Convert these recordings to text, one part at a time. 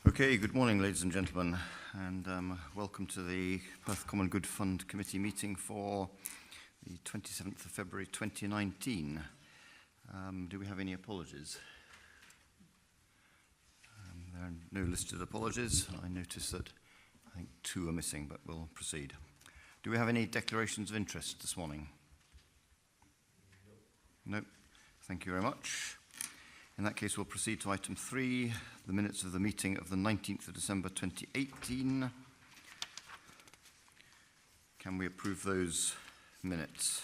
Okay, good morning, ladies and gentlemen, and welcome to the Perth Common Good Fund Committee meeting for the 27th of February 2019. Do we have any apologies? There are no listed apologies. I notice that I think 2 are missing, but we'll proceed. Do we have any declarations of interest this morning? No. Thank you very much. In that case, we'll proceed to item 3, the minutes of the meeting of the 19th of December 2018. Can we approve those minutes?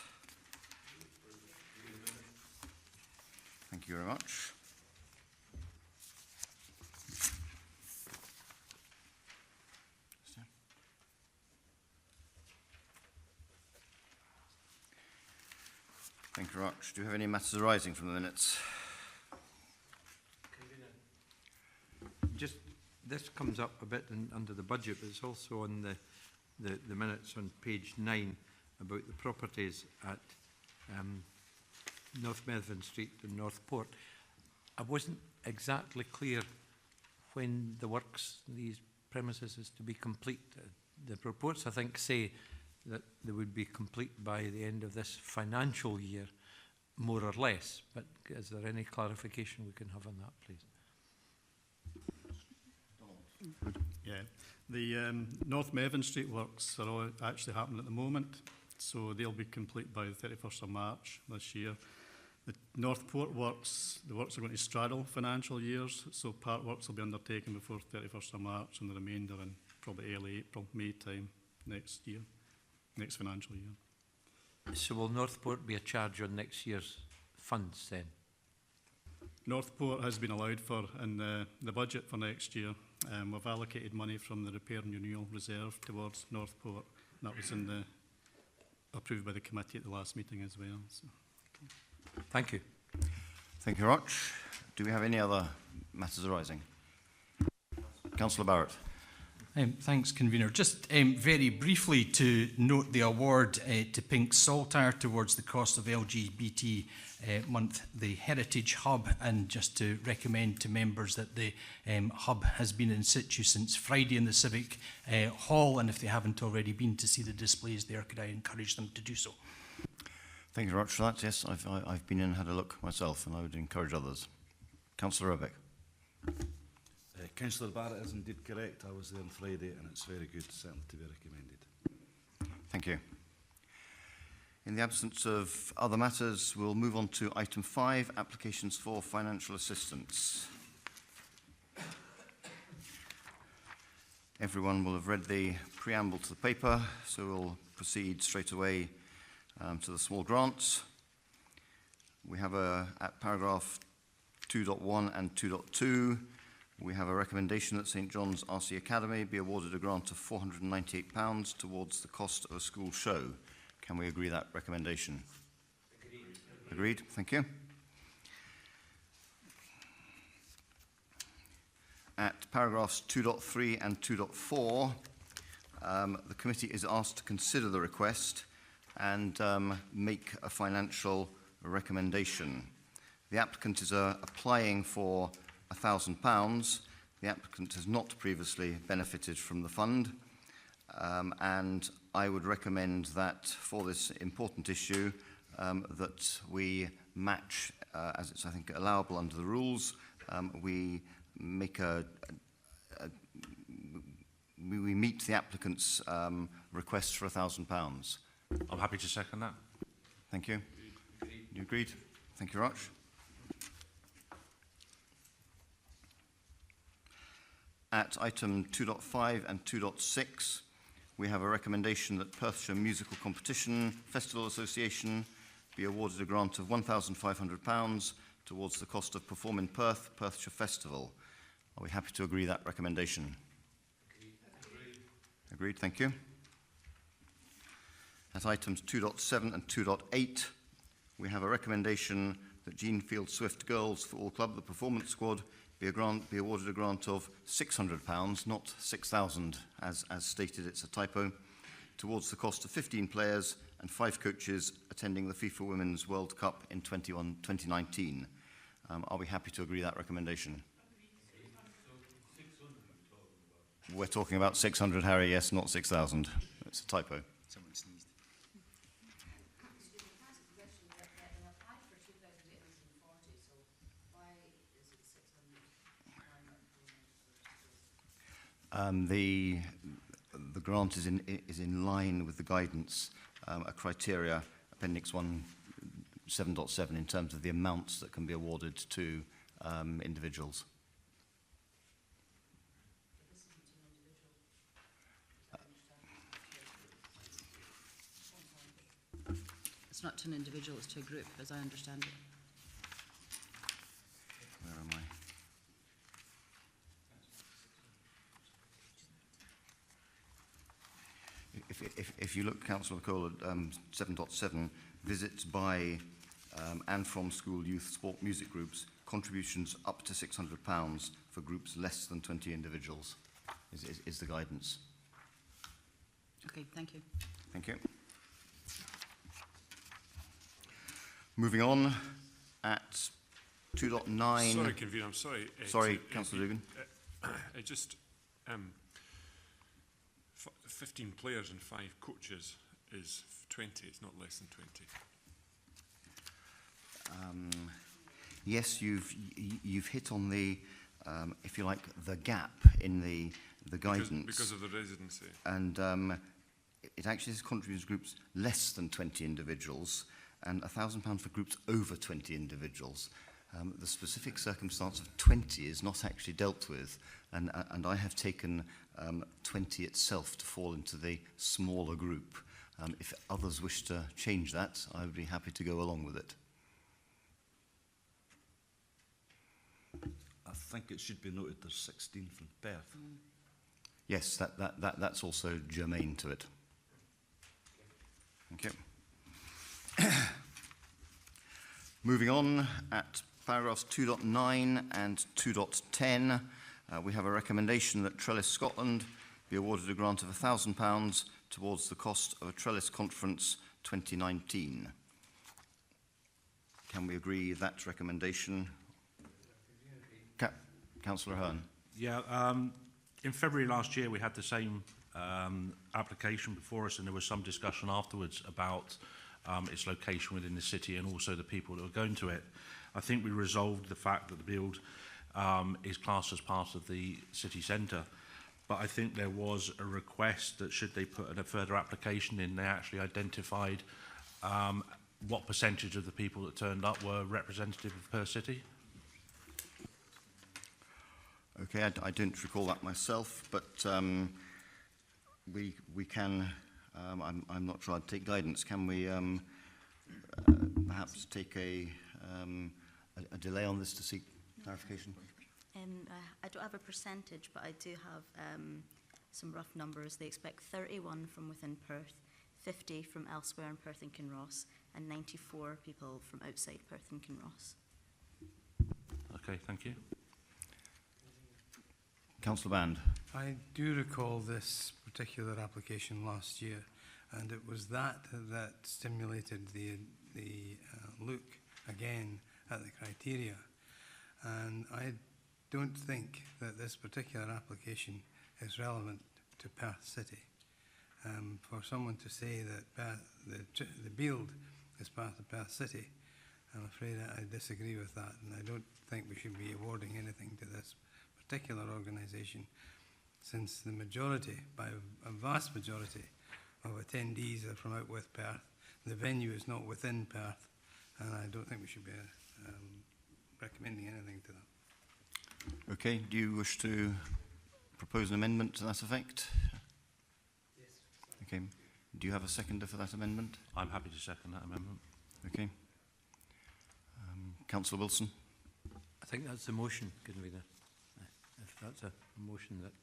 Thank you very much. Thank you very much. Do you have any matters arising from the minutes? Just this comes up a bit under the budget, but it's also on the minutes on page 9 about the properties at North Medvin Street and Northport. I wasn't exactly clear when the works, these premises, is to be complete. The reports, I think, say that they would be complete by the end of this financial year, more or less. But is there any clarification we can have on that, please? Yeah, the North Medvin Street works are all actually happening at the moment, so they'll be complete by the 31st of March this year. The Northport works, the works are going to straddle financial years, so part works will be undertaken before 31st of March and the remainder in probably early April, May time next year, next financial year. So will Northport be a charge on next year's funds then? Northport has been allowed for in the budget for next year. We've allocated money from the Repair and Renewal Reserve towards Northport. That was approved by the committee at the last meeting as well. So. Thank you. Thank you very much. Do we have any other matters arising? Councillor Barrett. Thanks, Convener. Just very briefly to note the award to Pink Saltire towards the cost of LGBT month, the Heritage Hub, and just to recommend to members that the hub has been in situ since Friday in the Civic Hall, and if they haven't already been to see the displays there, could I encourage them to do so? Thank you very much for that. Yes, I've been in and had a look myself, and I would encourage others. Councillor Robeck. Councillor Barrett is indeed correct. I was there on Friday and it's very good, certainly to be recommended. Thank you. In the absence of other matters, we'll move on to item 5, applications for financial assistance. Everyone will have read the preamble to the paper, so we'll proceed straight away to the small grants. We have at paragraph 2.1 and 2.2, we have a recommendation that St John's RC Academy be awarded a grant of £498 towards the cost of a school show. Can we agree that recommendation? Agreed. Agreed. Thank you. At paragraphs 2.3 and 2.4, the committee is asked to consider the request and make a financial recommendation. The applicant is applying for £1,000. The applicant has not previously benefited from the fund, and I would recommend that for this important issue that we match, as it's I think allowable under the rules, we make we meet the applicant's request for £1,000. I'm happy to second that. Thank you. Agreed. You agreed? Thank you very much. At item 2.5 and 2.6, we have a recommendation that Perthshire Musical Competition Festival Association be awarded a grant of £1,500 towards the cost of Perform in Perth, Perthshire Festival. Are we happy to agree that recommendation? Agreed. Agreed, thank you. At items 2.7 and 2.8, we have a recommendation that Jeanfield Swift Girls Football Club, the performance squad, be awarded a grant of £600, not £6,000, as stated. It's a typo, towards the cost of 15 players and 5 coaches attending the FIFA Women's World Cup in 2019. Are we happy to agree that recommendation? We're talking about 600, Harry, yes, not 6,000. It's a typo. Someone sneezed. The grant is in line with the guidance, a criteria, Appendix 1, 7.7, in terms of the amounts that can be awarded to individuals. It's not to an individual, it's to a group, as I understand it. Where am I? If you look, Councillor Cole, at 7.7, visits by and from school, youth, sport, music groups, contributions up to £600 for groups less than 20 individuals is the guidance. Okay, thank you. Thank you. Moving on at 2.9. Sorry, Convener, I'm sorry. Sorry, Councillor Dugan. I just, 15 players and 5 coaches is 20, it's not less than 20. Yes, you've hit on the, if you like, the gap in the guidance. Because of the residency. And it actually says contributions groups less than 20 individuals and £1,000 for groups over 20 individuals. The specific circumstance of 20 is not actually dealt with, and I have taken 20 itself to fall into the smaller group. If others wish to change that, I would be happy to go along with it. I think it should be noted there's 16 from Perth. Yes, that's also germane to it. Thank you. Moving on at paragraphs 2.9 and 2.10, we have a recommendation that Trellis Scotland be awarded a grant of £1,000 towards the cost of a Trellis Conference 2019. Can we agree that recommendation? Councillor Hearn. Yeah, in February last year we had the same application before us, and there was some discussion afterwards about its location within the city and also the people that were going to it. I think we resolved the fact that the build is classed as part of the city centre, but I think there was a request that should they put a further application in, they actually identified what percentage of the people that turned up were representative of Perth City. Okay, I don't recall that myself, but we can, I'm not sure I'd take guidance. Can we perhaps take a delay on this to seek clarification? I don't have a percentage, but I do have some rough numbers. They expect 31 from within Perth, 50 from elsewhere in Perth and Kinross, and 94 people from outside Perth and Kinross. Okay, thank you. Councillor Band. I do recall this particular application last year, and it was that stimulated the look again at the criteria. And I don't think that this particular application is relevant to Perth City. For someone to say that the build is part of Perth City, I'm afraid I disagree with that, and I don't think we should be awarding anything to this particular organisation, since the majority, by a vast majority of attendees are from out with Perth. The venue is not within Perth, and I don't think we should be recommending anything to that. Okay, do you wish to propose an amendment to that effect? Yes. Okay, do you have a seconder for that amendment? I'm happy to second that amendment. Okay. Councillor Wilson. I think that's the motion, Convener. If that's a motion that's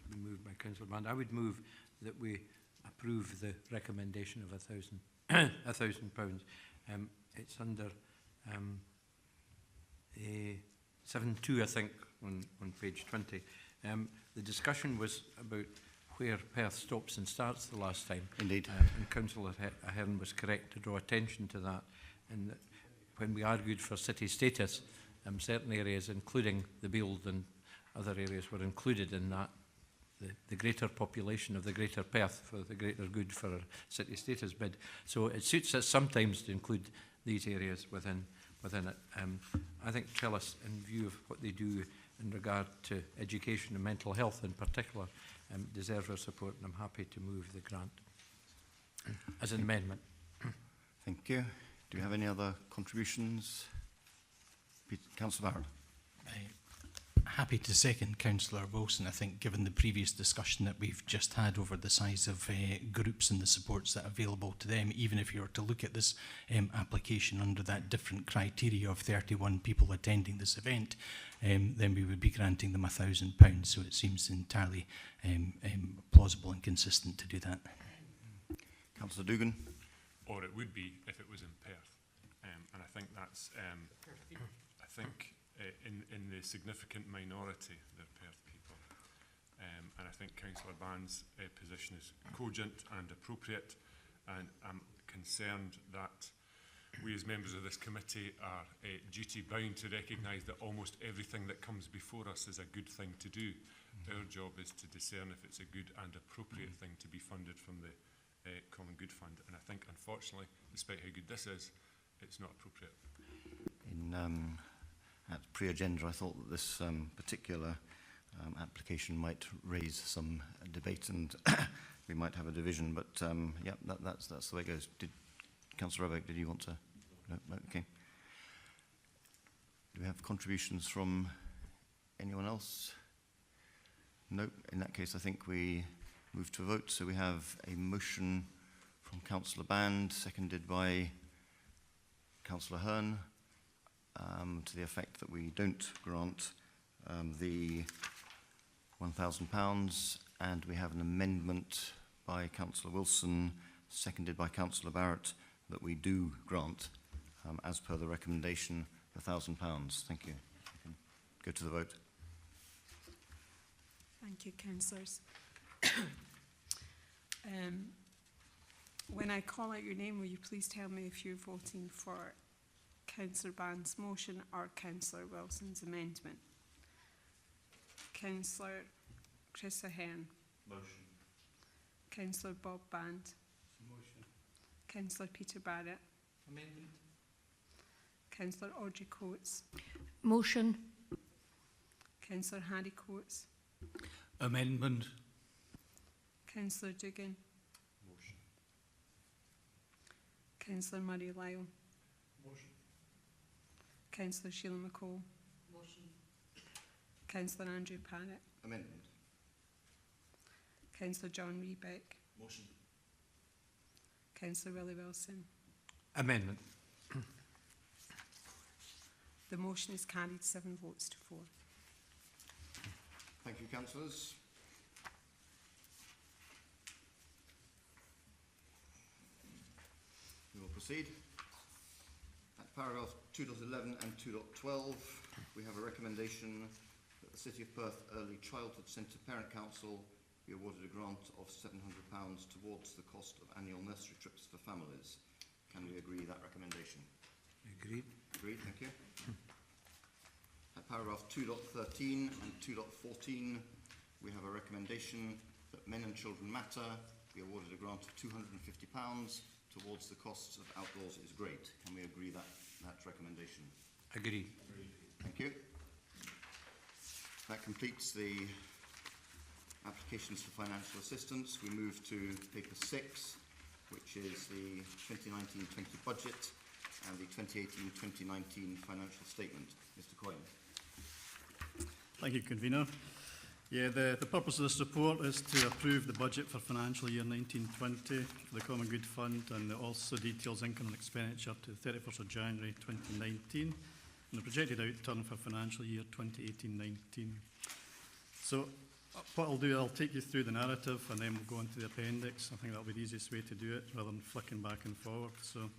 been moved by Councillor Band, I would move that we approve the recommendation of £1,000. It's under 7.2, I think, on page 20. The discussion was about where Perth stops and starts the last time. Indeed. And Councillor Ahern was correct to draw attention to that. And that when we argued for city status, certain areas, including the Beeld and other areas, were included in that the greater population of the Greater Perth for the greater good for our city status bid. So it suits us sometimes to include these areas within it. I think Trellis, in view of what they do in regard to education and mental health in particular, deserves our support, and I'm happy to move the grant as an amendment. Thank you. Do you have any other contributions? Councillor Barron. Happy to second Councillor Wilson. I think given the previous discussion that we've just had over the size of groups and the supports that are available to them, even if you were to look at this application under that different criteria of 31 people attending this event, then we would be granting them £1,000. So it seems entirely plausible and consistent to do that. Councillor Dugan. Or it would be if it was in Perth. And I think that's, I think in the significant minority, they're Perth people. And I think Councillor Band's position is cogent and appropriate, and I'm concerned that we as members of this committee are duty bound to recognise that almost everything that comes before us is a good thing to do. Our job is to discern if it's a good and appropriate thing to be funded from the Common Good Fund, and I think unfortunately, despite how good this is, it's not appropriate. At pre-agenda, I thought that this particular application might raise some debate, and we might have a division. But yeah, that's the way it goes. Did Councillor Robeck, did you want to? No, okay. Do we have contributions from anyone else? No. In that case, I think we move to a vote. So we have a motion from Councillor Band, seconded by Councillor Hearn, to the effect that we don't grant the £1,000, and we have an amendment by Councillor Wilson, seconded by Councillor Barrett, that we do grant, as per the recommendation, £1,000. Thank you. You can go to the vote. Thank you, councillors. When I call out your name, will you please tell me if you're voting for Councillor Band's motion or Councillor Wilson's amendment? Councillor Chris Ahern. Motion. Councillor Bob Band. Motion. Councillor Peter Barrett. Amendment. Councillor Audrey Coates. Motion. Councillor Harry Coates. Amendment. Councillor Dugan. Motion. Councillor Murray Lyle. Motion. Councillor Sheila McCall. Motion. Councillor Andrew Parrott. Amendment. Councillor John Rebeck. Motion. Councillor Willie Wilson. Amendment. The motion is carried 7 votes to 4. Thank you, councillors. We will proceed. At paragraph 2.11 and 2.12, we have a recommendation that the City of Perth Early Childhood Centre Parent Council be awarded a grant of £700 towards the cost of annual nursery trips for families. Can we agree that recommendation? Agreed. Agreed, thank you. At paragraph 2.13 and 2.14, we have a recommendation that Men and Children Matter be awarded a grant of £250 towards the costs of Outdoors is Great. Can we agree that recommendation? Agreed. Thank you. That completes the applications for financial assistance. We move to paper 6, which is the 2019-20 budget and the 2018-2019 financial statement. Mr. Coyne. Thank you, Convener. Yeah, the purpose of this report is to approve the budget for financial year 1920 for the Common Good Fund, and it also details income and expenditure to the 31st of January 2019 and the projected outturn for financial year 2018-19. So what I'll do, I'll take you through the narrative and then we'll go into the appendix. I think that'll be the easiest way to do it rather than flicking back and forward. So,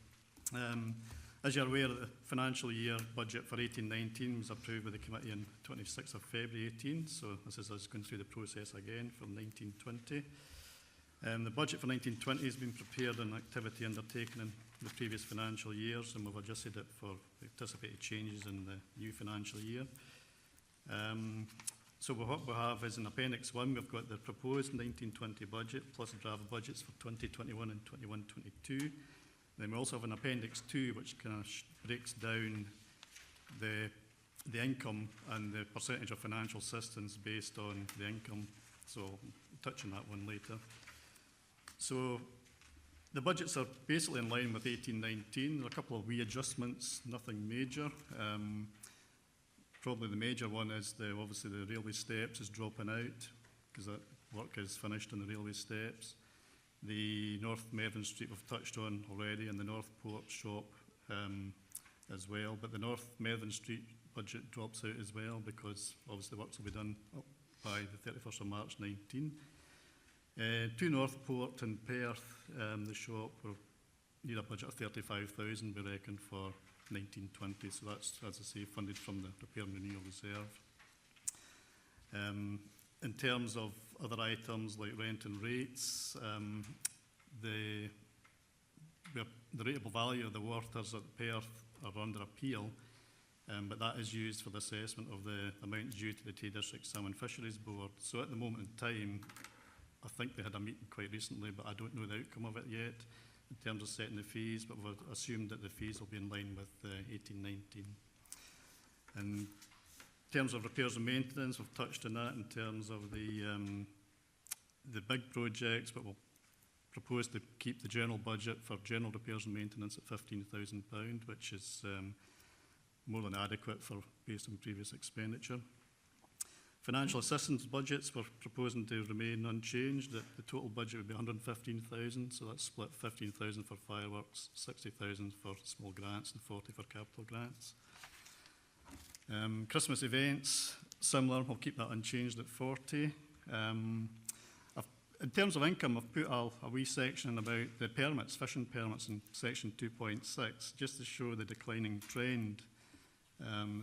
as you're aware, the financial year budget for 18-19 was approved by the committee on 26th of February 18, so this is us going through the process again for 1920. The budget for 1920 has been prepared and activity undertaken in the previous financial years, and we've adjusted it for anticipated changes in the new financial year. So what we have is in Appendix 1, we've got the proposed 1920 budget plus draft budgets for 2021 and 21-22. Then we also have an Appendix 2, which kind of breaks down the income and the percentage of financial assistance based on the income. So I'll touch on that one later. So the budgets are basically in line with 18-19. There are a couple of wee adjustments, nothing major. Probably the major one is obviously the railway steps is dropping out because that work is finished on the railway steps. The North Mervyn Street we've touched on already, and the Northport shop as well. But the North Mervyn Street budget drops out as well because obviously works will be done up by the 31st of March 19. To Northport and Perth, the shop will need a budget of 35,000 we reckon for 1920, so that's, as I say, funded from the Repair and Renewal Reserve. In terms of other items like rent and rates, the rateable value of the waters at Perth are under appeal, but that is used for the assessment of the amount due to the Tay District Salmon Fisheries Board. So at the moment in time, I think they had a meeting quite recently, but I don't know the outcome of it yet in terms of setting the fees, but we've assumed that the fees will be in line with 18-19. And in terms of repairs and maintenance, we've touched on that in terms of the big projects, but we'll propose to keep the general budget for general repairs and maintenance at £15,000, which is more than adequate based on previous expenditure. Financial assistance budgets we're proposing to remain unchanged. The total budget would be 115,000, so that's split 15,000 for fireworks, 60,000 for small grants and 40 for capital grants. Christmas events, similar, we'll keep that unchanged at 40. In terms of income, I've put a wee section about the permits, fishing permits in section 2.6, just to show the declining trend.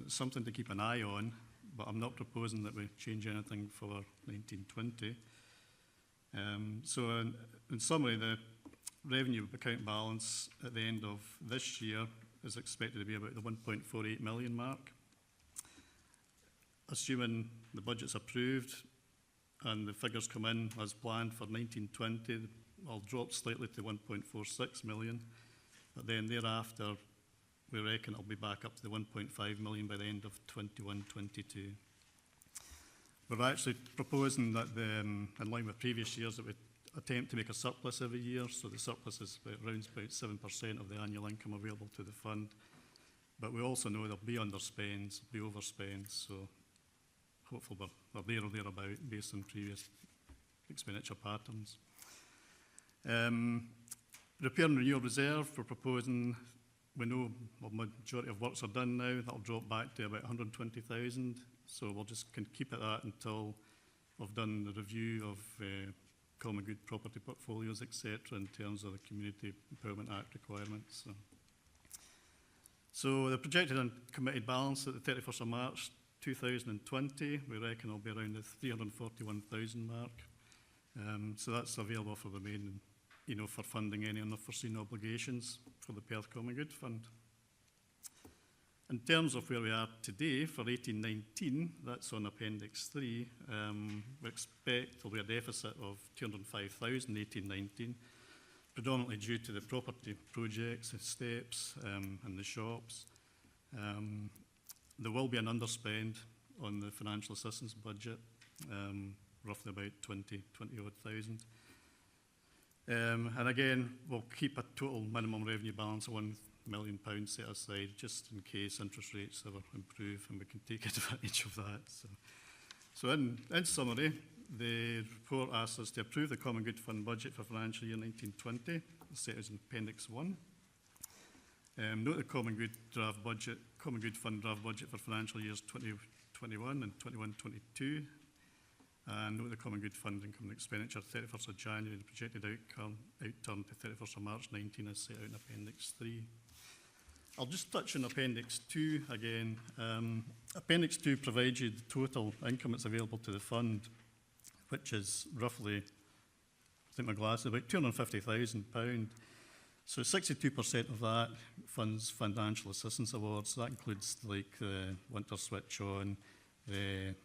Something to keep an eye on, but I'm not proposing that we change anything for 1920. So in summary, the revenue account balance at the end of this year is expected to be about the 1.48 million mark. Assuming the budget's approved and the figures come in as planned for 1920, I'll drop slightly to 1.46 million, but then thereafter we reckon it'll be back up to the 1.5 million by the end of 21-22. We're actually proposing that, in line with previous years, that we attempt to make a surplus every year, so the surplus is around about 7% of the annual income available to the fund. But we also know there'll be underspends, be overspends, so hopefully we're there or thereabout based on previous expenditure patterns. Repair and Renewal Reserve, we're proposing. We know the majority of works are done now. That'll drop back to about 120,000. So we'll just keep at that until we've done the review of common good property portfolios, etc., in terms of the Community Empowerment Act requirements. So the projected and committed balance at the 31st of March 2020, we reckon will be around the 341,000 mark. So that's available for remaining, for funding any unforeseen obligations for the Perth Common Good Fund. In terms of where we are today for 18-19, that's on Appendix 3, we expect there'll be a deficit of 205,000 18-19, predominantly due to the property projects, the steps and the shops. There will be an underspend on the financial assistance budget, roughly about 20-odd thousand. And again, we'll keep a total minimum revenue balance of £1 million set aside, just in case interest rates ever improve and we can take advantage of that. So in summary, the report asks us to approve the Common Good Fund budget for financial year 1920, set as in Appendix 1. Note the Common Good Fund draft budget for financial years 2021 and 21-22. And note the Common Good Fund income and expenditure 31st of January, the projected outturn to 31st of March 19 as set out in Appendix 3. I'll just touch on Appendix 2 again. Appendix 2 provides you the total income that's available to the fund, which is roughly, I think my glasses, about £250,000. So 62% of that funds financial assistance awards. So that includes like the winter switch on, the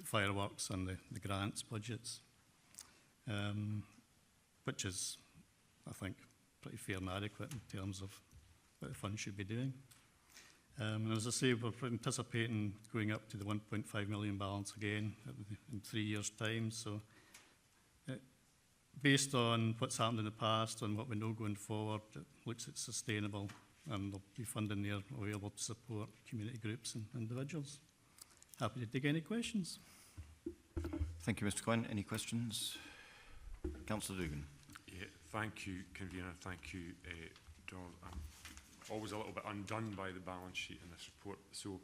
fireworks and the grants budgets, which is, I think, pretty fair and adequate in terms of what the fund should be doing. And as I say, we're anticipating going up to the 1.5 million balance again in 3 years' time. So based on what's happened in the past and what we know going forward, it looks it's sustainable, and there'll be funding there available to support community groups and individuals. Happy to take any questions. Thank you, Mr. Quine. Any questions? Councillor Dugan. Yeah, thank you, Convener. Thank you, Donald. I'm always a little bit undone by the balance sheet in this report. So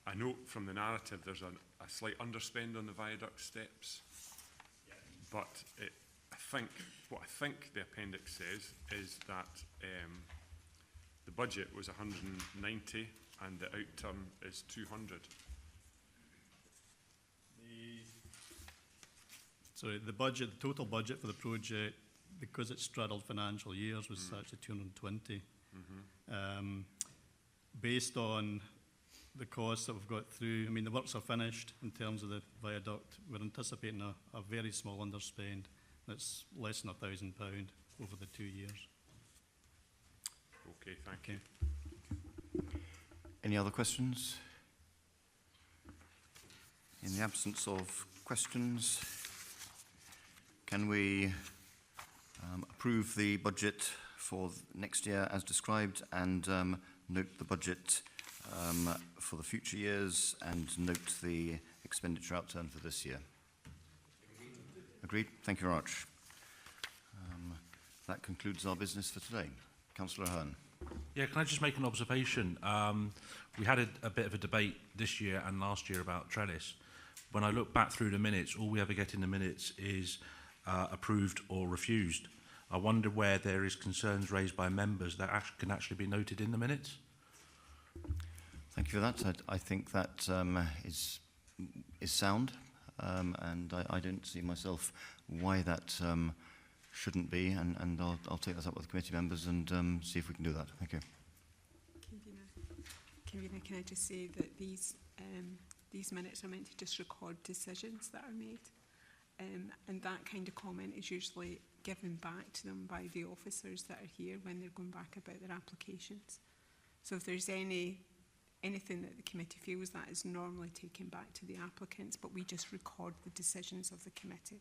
I note from the narrative there's a slight underspend on the viaduct steps. But what I think the appendix says is that the budget was 190 and the outturn is 200. So the budget, the total budget for the project, because it straddled financial years, was actually 220. Based on the costs that we've got through, I mean, the works are finished in terms of the viaduct. We're anticipating a very small underspend. That's less than £1,000 over the 2 years. Okay, thank you. Any other questions? In the absence of questions, can we approve the budget for next year as described, and note the budget for the future years, and note the expenditure outturn for this year? Agreed. Thank you very much. That concludes our business for today. Councillor Ahern. Yeah, can I just make an observation? We had a bit of a debate this year and last year about trellis. When I look back through the minutes, all we ever get in the minutes is approved or refused. I wonder where there is concerns raised by members that can actually be noted in the minutes. Thank you for that. I think that is sound, and I don't see myself why that shouldn't be, and I'll take that up with the committee members and see if we can do that. Thank you. Convener, can I just say that these minutes are meant to just record decisions that are made, and that kind of comment is usually given back to them by the officers that are here when they're going back about their applications. So if there's anything that the committee feels, that is normally taken back to the applicants, but we just record the decisions of the committee.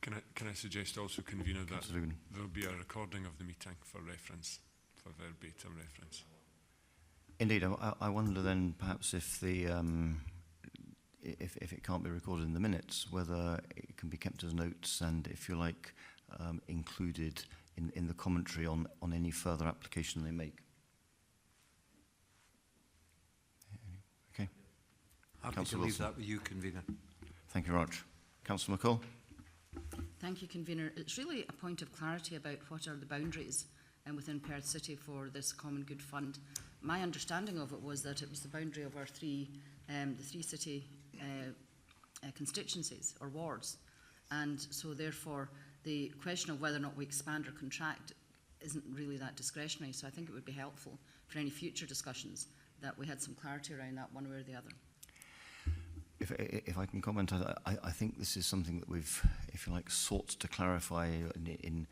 Can I suggest also, Convener, that there will be a recording of the meeting for reference, for verbatim reference? Indeed. I wonder then perhaps if the if it can't be recorded in the minutes, whether it can be kept as notes and, if you like, included in the commentary on any further application they make. Okay. Happy to leave that with you, Convener. Thank you very much. Councillor McCall. Thank you, Convener. It's really a point of clarity about what are the boundaries within Perth City for this Common Good Fund. My understanding of it was that it was the boundary of our the three city constituencies or wards, and so therefore the question of whether or not we expand or contract isn't really that discretionary. So I think it would be helpful for any future discussions that we had some clarity around that one way or the other. If I can comment, I think this is something that we've, if you like, sought to clarify in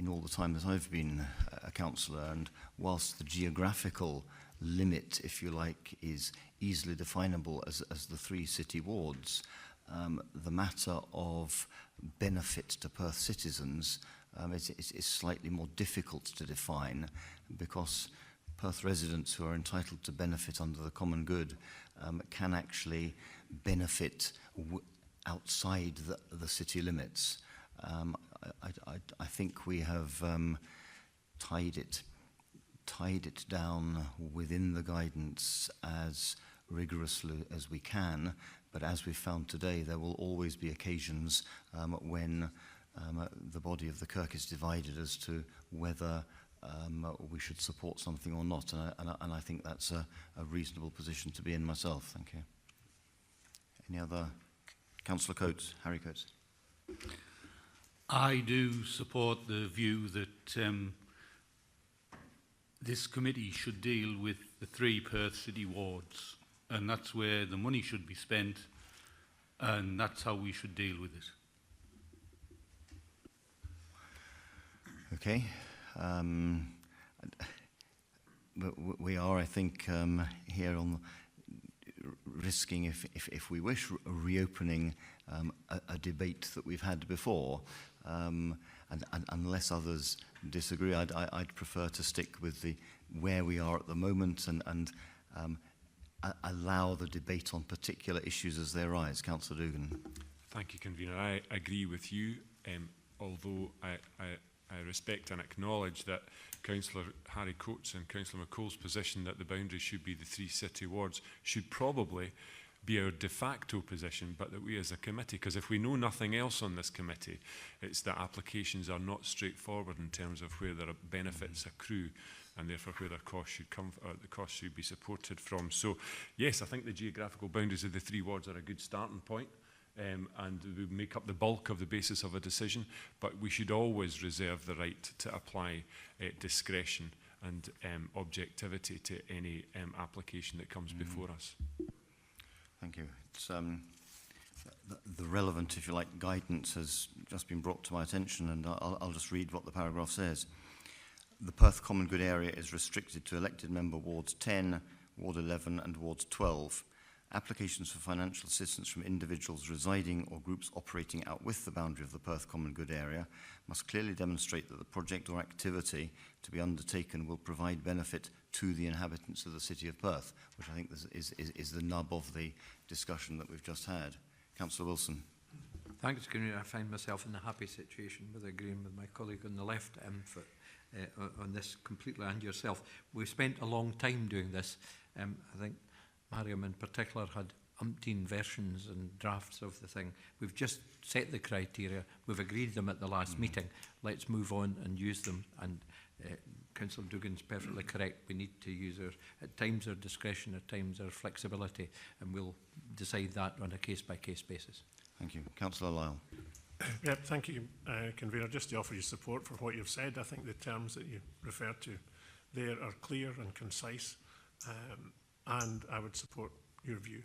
all the time that I've been a councillor, and whilst the geographical limit, if you like, is easily definable as the three city wards, the matter of benefit to Perth citizens is slightly more difficult to define, because Perth residents who are entitled to benefit under the common good can actually benefit outside the city limits. I think we have tied it down within the guidance as rigorously as we can, but as we found today, there will always be occasions when the body of the Kirk is divided as to whether we should support something or not, and I think that's a reasonable position to be in myself. Thank you. Any other? Councillor Coates, Harry Coates. I do support the view that this committee should deal with the three Perth City wards, and that's where the money should be spent, and that's how we should deal with it. Okay. But we are, I think, here on risking, if we wish, reopening a debate that we've had before. And unless others disagree, I'd prefer to stick with where we are at the moment and allow the debate on particular issues as they arise. Councillor Dugan. Thank you, Convener. I agree with you, although I respect and acknowledge that Councillor Harry Coates and Councillor McCall's position that the boundary should be the 3 city wards should probably be our de facto position, but that we as a committee, because if we know nothing else on this committee, it's that applications are not straightforward in terms of where their benefits accrue and therefore where their costs should come, or the costs should be supported from. So yes, I think the geographical boundaries of the 3 wards are a good starting point. And we make up the bulk of the basis of a decision, but we should always reserve the right to apply discretion and objectivity to any application that comes before us. Thank you. It's, the relevant, if you like, guidance has just been brought to my attention, and I'll just read what the paragraph says. The Perth Common Good Area is restricted to elected member wards 10, ward 11 and ward 12. Applications for financial assistance from individuals residing or groups operating out with the boundary of the Perth Common Good Area must clearly demonstrate that the project or activity to be undertaken will provide benefit to the inhabitants of the City of Perth, which I think is the nub of the discussion that we've just had. Councillor Wilson. Thanks, Convener. I find myself in a happy situation with agreeing with my colleague on the left on this completely, and yourself. We've spent a long time doing this. I think Mariam in particular had umpteen versions and drafts of the thing. We've just set the criteria. We've agreed them at the last meeting. Let's move on and use them. And Councillor Dugan's perfectly correct. We need to use at times our discretion, at times our flexibility, and we'll decide that on a case-by-case basis. Thank you. Councillor Lyle. Yep, thank you, Convener. Just to offer you support for what you've said, I think the terms that you referred to there are clear and concise. And I would support your view.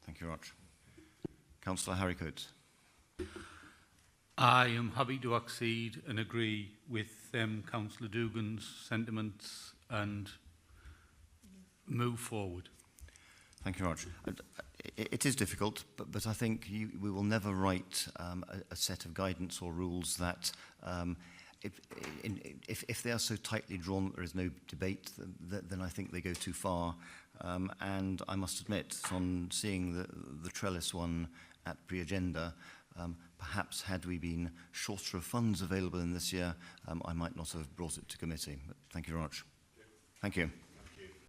Thank you very much. Councillor Harry Coates. I am happy to accede and agree with Councillor Dugan's sentiments and move forward. Thank you very much. It is difficult, but I think we will never write a set of guidance or rules that if they are so tightly drawn that there is no debate, then I think they go too far. And I must admit, on seeing the trellis one at pre-agenda, perhaps had we been shorter of funds available in this year, I might not have brought it to committee. But thank you very much. Thank you.